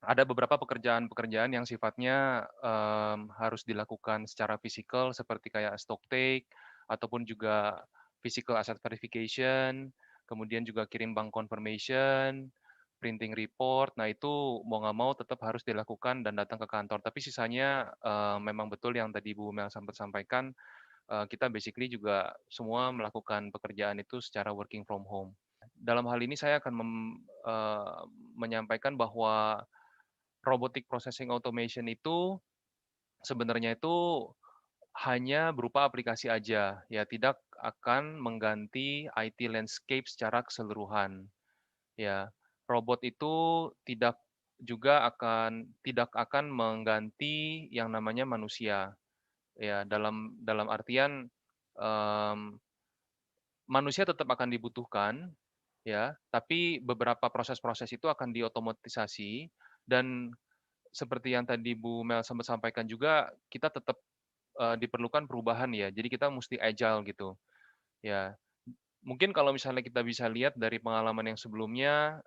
ada beberapa pekerjaan-pekerjaan yang sifatnya, harus dilakukan secara fisikal seperti kayak stock take, ataupun juga physical asset verification, kemudian juga kirim bank confirmation, printing report. Nah itu mau nggak mau tetap harus dilakukan dan datang ke kantor. Tapi sisanya, memang betul yang tadi Bu Mel sempat sampaikan, kita basically juga semua melakukan pekerjaan itu secara working from home. Dalam hal ini saya akan menyampaikan bahwa robotic processing automation itu sebenarnya itu hanya berupa aplikasi aja, ya tidak akan mengganti IT landscape secara keseluruhan, ya. Robot itu tidak akan mengganti yang namanya manusia, ya, dalam dalam artian, mmm, manusia tetap akan dibutuhkan, ya, tapi beberapa proses-proses itu akan diotomatisasi dan seperti yang tadi Bu Mel sempat sampaikan juga, kita tetap, diperlukan perubahan ya, jadi kita musti agile gitu, ya. Mungkin kalau misalnya kita bisa lihat dari pengalaman yang sebelumnya,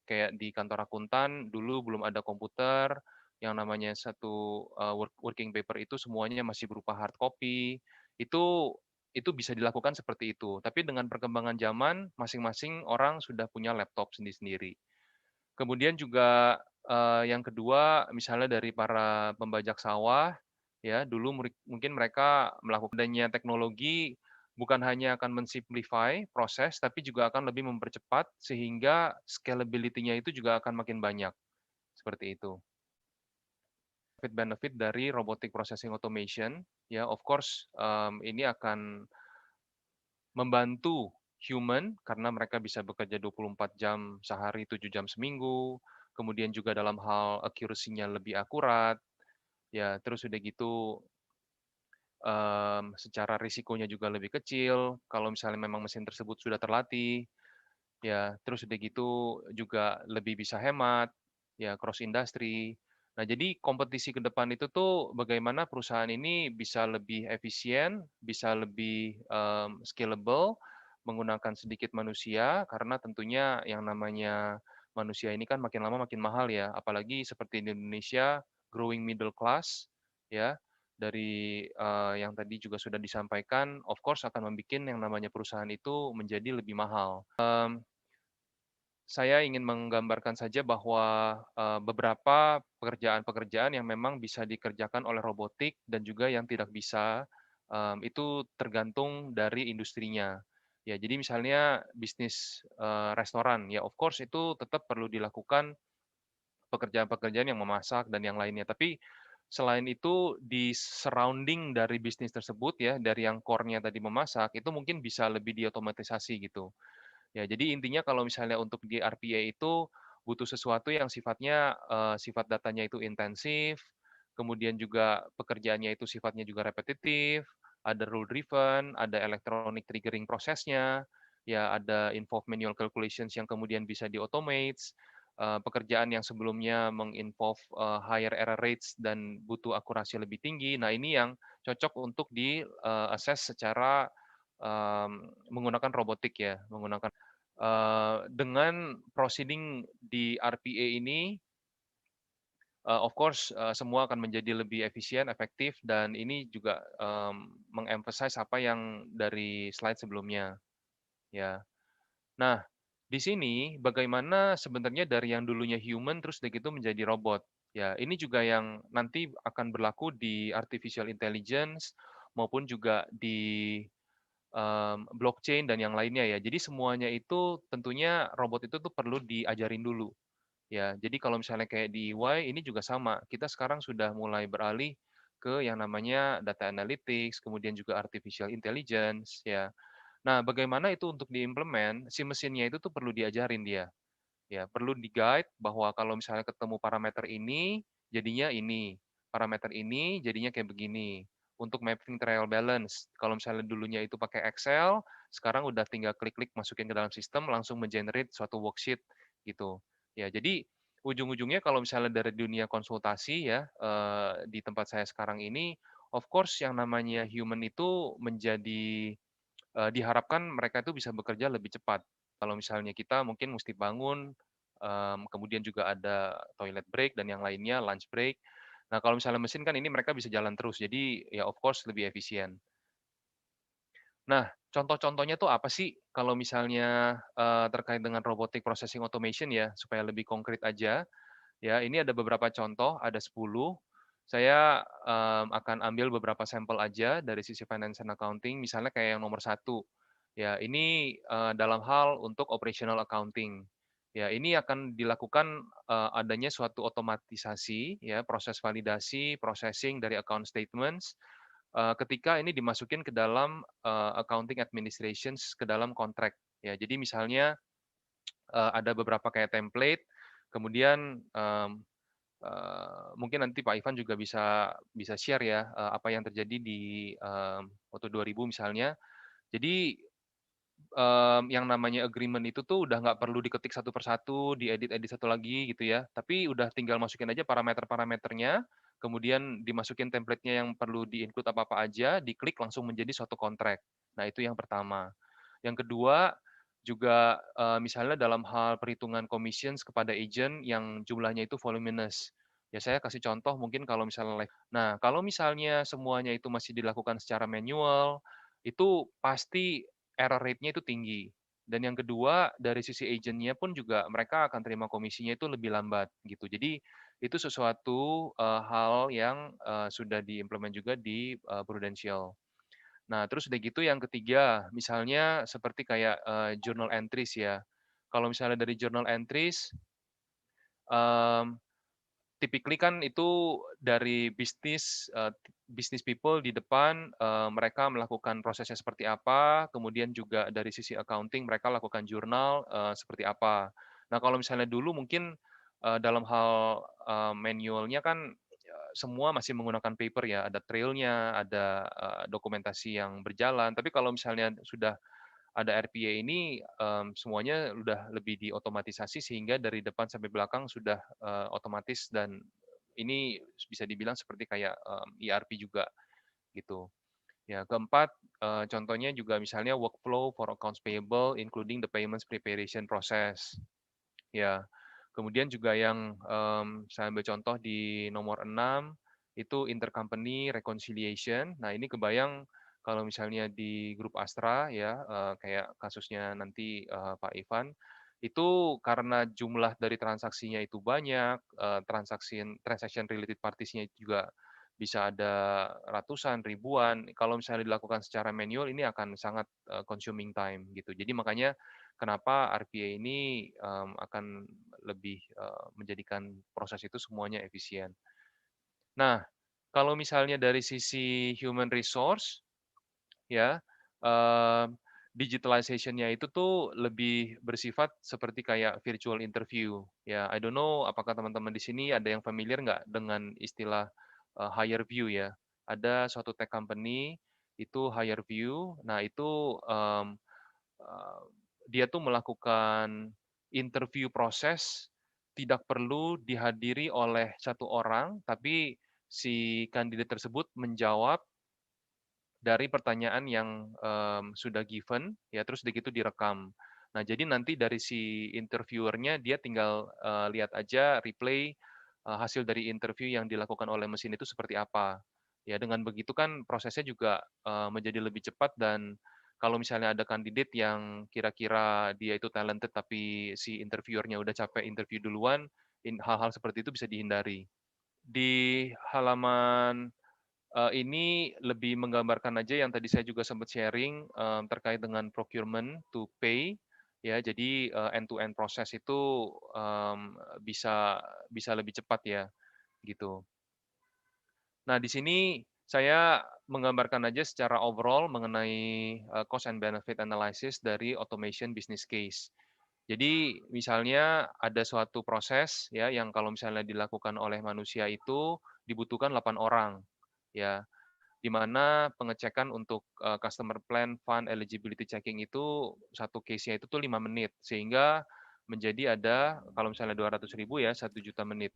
kayak di kantor akuntan, dulu belum ada komputer, yang namanya satu, working paper itu semuanya masih berupa hard copy, itu itu bisa dilakukan seperti itu. Tapi dengan perkembangan zaman, masing-masing orang sudah punya laptop sendiri-sendiri. Kemudian juga, yang kedua, misalnya dari para pembajak sawah, ya, dulu mungkin mereka melakukan adanya teknologi bukan hanya akan men-simplify proses, tapi juga akan lebih mempercepat sehingga scalability-nya itu juga akan makin banyak, seperti itu. Benefit dari robotic processing automation, ya of course, ini akan membantu human karena mereka bisa bekerja 24 jam sehari, 7 jam seminggu, kemudian juga dalam hal accuracy-nya lebih akurat, ya terus udah gitu, secara risikonya juga lebih kecil kalau misalnya memang mesin tersebut sudah terlatih, ya terus udah gitu juga lebih bisa hemat, ya cross industry. Nah jadi kompetisi ke depan itu tuh bagaimana perusahaan ini bisa lebih efisien, bisa lebih, scalable, menggunakan sedikit manusia karena tentunya yang namanya manusia ini kan makin lama makin mahal ya, apalagi seperti di Indonesia growing middle class, ya, dari, yang tadi juga sudah disampaikan, of course akan membuat yang namanya perusahaan itu menjadi lebih mahal. Saya ingin menggambarkan saja bahwa, beberapa pekerjaan-pekerjaan yang memang bisa dikerjakan oleh robotik dan juga yang tidak bisa, itu tergantung dari industrinya. Ya, jadi misalnya bisnis, restoran, ya of course itu tetap perlu dilakukan pekerjaan-pekerjaan yang memasak dan yang lainnya. Tapi selain itu di surrounding dari bisnis tersebut ya, dari yang core-nya tadi memasak, itu mungkin bisa lebih diotomatisasi gitu. Ya, jadi intinya kalau misalnya untuk di RPA itu butuh sesuatu yang sifatnya, sifat datanya itu intensif, kemudian juga pekerjaannya itu sifatnya juga repetitif, ada rule driven, ada electronic triggering prosesnya, ya ada involve manual calculations yang kemudian bisa di-automates, pekerjaan yang sebelumnya meng-involve, higher error rates dan butuh akurasi lebih tinggi. Nah, ini yang cocok untuk di, assess secara, menggunakan robotik ya, menggunakan dengan proceeding di RPA ini, of course, semua akan menjadi lebih efisien, efektif, dan ini juga, meng-emphasize apa yang dari slide sebelumnya, ya. Nah, di sini bagaimana sebenarnya dari yang dulunya human terus udah gitu menjadi robot. Ya, ini juga yang nanti akan berlaku di artificial intelligence maupun juga di, blockchain dan yang lainnya ya. Jadi semuanya itu tentunya robot itu tuh perlu diajarin dulu. Ya, jadi kalau misalnya kayak di EY ini juga sama, kita sekarang sudah mulai beralih ke yang namanya data analytics, kemudian juga artificial intelligence, ya. Nah, bagaimana itu untuk diimplement, si mesinnya itu tuh perlu diajarin dia, ya, perlu di-guide bahwa kalau misalnya ketemu parameter ini, jadinya ini, parameter ini jadinya kayak begini. Untuk mapping trial balance, kalau misalnya dulunya itu pakai Excel, sekarang udah tinggal klik-klik masukin ke dalam sistem langsung men-generate suatu worksheet gitu. Ya, jadi ujung-ujungnya kalau misalnya dari dunia konsultasi ya, di tempat saya sekarang ini, of course yang namanya human itu menjadi, diharapkan mereka itu bisa bekerja lebih cepat. Kalau misalnya kita mungkin mesti bangun, kemudian juga ada toilet break dan yang lainnya, lunch break. Nah, kalau misalnya mesin kan ini mereka bisa jalan terus, jadi ya of course lebih efisien. Nah, contoh-contohnya tuh apa sih kalau misalnya, terkait dengan robotic processing automation ya, supaya lebih konkret aja, ya ini ada beberapa contoh, ada 10. Saya, akan ambil beberapa sampel aja dari sisi finance and accounting, misalnya kayak yang nomor satu, ya ini, dalam hal untuk operational accounting. Ya ini akan dilakukan, adanya suatu otomatisasi ya, proses validasi, processing dari account statements, ketika ini dimasukin ke dalam, accounting administrations, ke dalam kontrak. Ya jadi misalnya, ada beberapa kayak template, kemudian, mungkin nanti Pak Ivan juga bisa bisa share ya, apa yang terjadi di, waktu 2000 misalnya. Jadi, yang namanya agreement itu tuh udah nggak perlu diketik satu per satu, diedit-edit satu lagi gitu ya, tapi udah tinggal masukin aja parameter-parameternya, kemudian dimasukin template-nya yang perlu di-include apa-apa aja, diklik langsung menjadi suatu kontrak. Nah, itu yang pertama. Yang kedua, juga, misalnya dalam hal perhitungan commissions kepada agent yang jumlahnya itu voluminous. Ya saya kasih contoh mungkin kalau misalnya nah, kalau misalnya semuanya itu masih dilakukan secara manual, itu pasti error rate-nya itu tinggi. Dan yang kedua, dari sisi agent-nya pun juga mereka akan terima komisinya itu lebih lambat, gitu. Jadi, itu sesuatu, hal yang, sudah diimplement juga di, Prudential. Nah, terus udah gitu yang ketiga, misalnya seperti kayak, journal entries ya. Kalau misalnya dari journal entries, mmm, typically kan itu dari bisnis, bisnis people di depan, mereka melakukan prosesnya seperti apa, kemudian juga dari sisi accounting mereka lakukan jurnal, seperti apa. Nah, kalau misalnya dulu mungkin, dalam hal, manualnya kan, semua masih menggunakan paper ya, ada trail-nya, ada, dokumentasi yang berjalan. Tapi kalau misalnya sudah ada RPA ini, semuanya udah lebih diotomatisasi sehingga dari depan sampai belakang sudah, otomatis dan ini bisa dibilang seperti kayak, ERP juga gitu. Ya keempat, contohnya juga misalnya workflow for accounts payable including the payments preparation process. Ya, kemudian juga yang, saya ambil contoh di nomor 6 itu intercompany reconciliation. Nah, ini kebayang kalau misalnya di grup Astra ya, kayak kasusnya nanti, Pak Ivan, itu karena jumlah dari transaksinya itu banyak, transaction related parties-nya juga bisa ada ratusan, ribuan. Kalau misalnya dilakukan secara manual ini akan sangat, consuming time gitu. Jadi makanya kenapa RPA ini, akan lebih, menjadikan proses itu semuanya efisien. Nah, kalau misalnya dari sisi human resource, ya, digitalization-nya itu tuh lebih bersifat seperti kayak virtual interview. Ya, I don't know apakah teman-teman di sini ada yang familiar nggak dengan istilah, hire view ya. Ada suatu tech company, itu hire view, nah itu, Eee, dia tuh melakukan interview proses, tidak perlu dihadiri oleh satu orang, tapi si kandidat tersebut menjawab dari pertanyaan yang, sudah given, ya terus udah gitu direkam. Nah, jadi nanti dari si interviewer-nya dia tinggal, lihat aja replay, hasil dari interview yang dilakukan oleh mesin itu seperti apa. Ya dengan begitu kan prosesnya juga, menjadi lebih cepat dan kalau misalnya ada kandidat yang kira-kira dia itu talented tapi si interviewer-nya udah capek interview duluan, hal-hal seperti itu bisa dihindari. Di halaman ini lebih menggambarkan aja yang tadi saya juga sempat sharing, terkait dengan procurement to pay, ya. Jadi, end to end proses itu, bisa bisa lebih cepat ya, gitu. Nah, di sini saya menggambarkan aja secara overall mengenai, cost and benefit analysis dari automation business case. Jadi, misalnya ada suatu proses ya, yang kalau misalnya dilakukan oleh manusia itu dibutuhkan 8 orang, ya. Di mana pengecekan untuk, customer plan fund eligibility checking itu satu case-nya itu tuh 5 menit, sehingga menjadi ada kalau misalnya 200.000 ya 1 juta menit.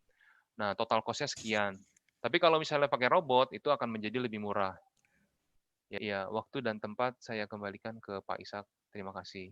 Nah, total cost-nya sekian. Tapi kalau misalnya pakai robot itu akan menjadi lebih murah. Ya, waktu dan tempat saya kembalikan ke Pak Ishak. Terima kasih.